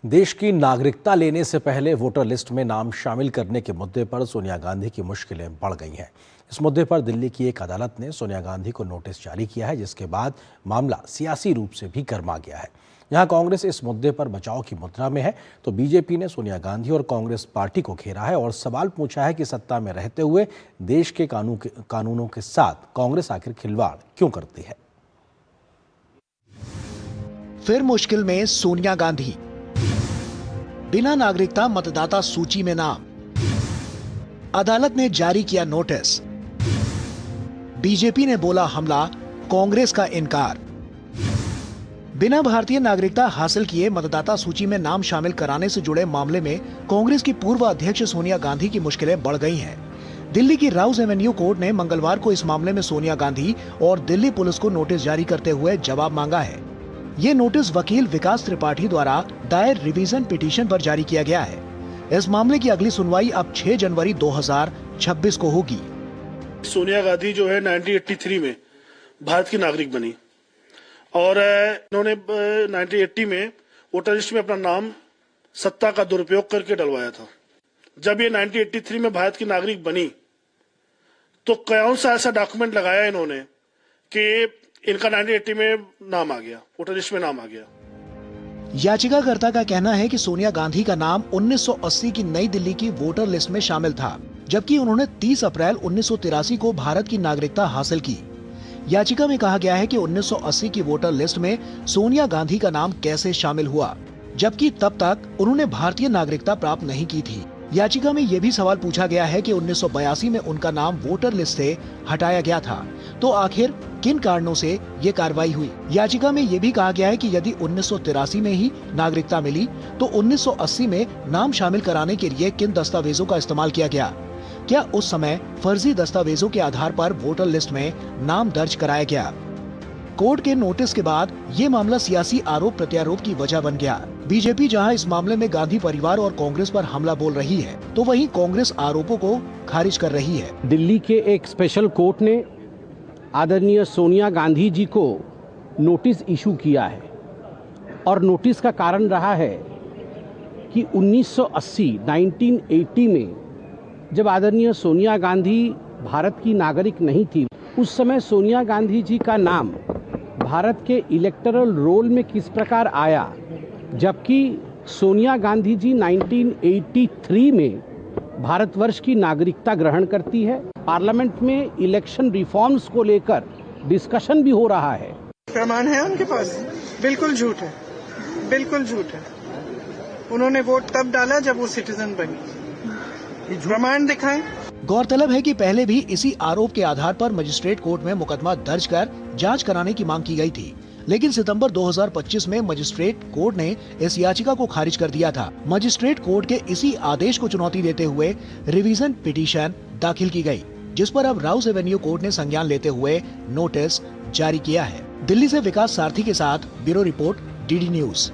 देश की नागरिकता लेने से पहले वोटर लिस्ट में नाम शामिल करने के मुद्दे पर सोनिया गांधी की मुश्किलें बढ़ गई हैं। इस मुद्दे पर दिल्ली की एक अदालत ने सोनिया गांधी को नोटिस जारी किया है, जिसके बाद मामला सियासी रूप से भी गर्मा गया है। यहाँ कांग्रेस इस मुद्दे पर बचाव की मुद्रा में है, तो बीजेपी ने सोनिया गांधी और कांग्रेस पार्टी को घेरा है और सवाल पूछा है कि सत्ता में रहते हुए देश के कानूनों के साथ कांग्रेस आखिर खिलवाड़ क्यों करती है। फिर मुश्किल में सोनिया गांधी, बिना नागरिकता मतदाता सूची में नाम, अदालत ने जारी किया नोटिस, बीजेपी ने बोला हमला, कांग्रेस का इनकार। बिना भारतीय नागरिकता हासिल किए मतदाता सूची में नाम शामिल कराने से जुड़े मामले में कांग्रेस की पूर्व अध्यक्ष सोनिया गांधी की मुश्किलें बढ़ गई हैं। दिल्ली की राउज एवेन्यू कोर्ट ने मंगलवार को इस मामले में सोनिया गांधी और दिल्ली पुलिस को नोटिस जारी करते हुए जवाब मांगा है। ये नोटिस वकील विकास त्रिपाठी द्वारा दायर रिवीजन पिटीशन पर जारी किया गया है। इस मामले की अगली सुनवाई अब 6 जनवरी 2026 को होगी। सोनिया गांधी जो है 1983 में भारत की नागरिक बनी और इन्होंने 1980 में वोटर लिस्ट में अपना नाम सत्ता का दुरुपयोग करके डलवाया था। जब ये 1983 में भारत की नागरिक बनी तो कौन सा ऐसा डॉक्यूमेंट लगाया इन्होंने कि इनका 1980 में नाम आ गया, वोटर लिस्ट में नाम आ गया। याचिकाकर्ता का कहना है कि सोनिया गांधी का नाम 1980 की नई दिल्ली की वोटर लिस्ट में शामिल था, जबकि उन्होंने 30 अप्रैल 1983 को भारत की नागरिकता हासिल की। याचिका में कहा गया है कि 1980 की वोटर लिस्ट में सोनिया गांधी का नाम कैसे शामिल हुआ, जबकि तब तक उन्होंने भारतीय नागरिकता प्राप्त नहीं की थी। याचिका में यह भी सवाल पूछा गया है कि 1982 में उनका नाम वोटर लिस्ट से हटाया गया था, तो आखिर किन कारणों से ये कार्रवाई हुई। याचिका में यह भी कहा गया है कि यदि 1983 में ही नागरिकता मिली तो 1980 में नाम शामिल कराने के लिए किन दस्तावेजों का इस्तेमाल किया गया। क्या उस समय फर्जी दस्तावेजों के आधार पर वोटर लिस्ट में नाम दर्ज कराया गया। कोर्ट के नोटिस के बाद ये मामला सियासी आरोप प्रत्यारोप की वजह बन गया। बीजेपी जहां इस मामले में गांधी परिवार और कांग्रेस पर हमला बोल रही है, तो वहीं कांग्रेस आरोपों को खारिज कर रही है। दिल्ली के एक स्पेशल कोर्ट ने आदरणीय सोनिया गांधी जी को नोटिस इशू किया है और नोटिस का कारण रहा है कि 1980 में जब आदरणीय सोनिया गांधी भारत की नागरिक नहीं थी, उस समय सोनिया गांधी जी का नाम भारत के इलेक्टरल रोल में किस प्रकार आया, जबकि सोनिया गांधी जी 1983 में भारतवर्ष की नागरिकता ग्रहण करती है। पार्लियामेंट में इलेक्शन रिफॉर्म्स को लेकर डिस्कशन भी हो रहा है। प्रमाण है उनके पास? बिल्कुल झूठ है, बिल्कुल झूठ है। उन्होंने वोट तब डाला जब वो सिटीजन बनी। प्रमाण दिखाएं। गौरतलब है कि पहले भी इसी आरोप के आधार पर मजिस्ट्रेट कोर्ट में मुकदमा दर्ज कर जांच कराने की मांग की गई थी, लेकिन सितंबर 2025 में मजिस्ट्रेट कोर्ट ने इस याचिका को खारिज कर दिया था। मजिस्ट्रेट कोर्ट के इसी आदेश को चुनौती देते हुए रिवीजन पिटीशन दाखिल की गई, जिस पर अब राउज एवेन्यू कोर्ट ने संज्ञान लेते हुए नोटिस जारी किया है। दिल्ली से विकास सारथी के साथ ब्यूरो रिपोर्ट, डीडी न्यूज।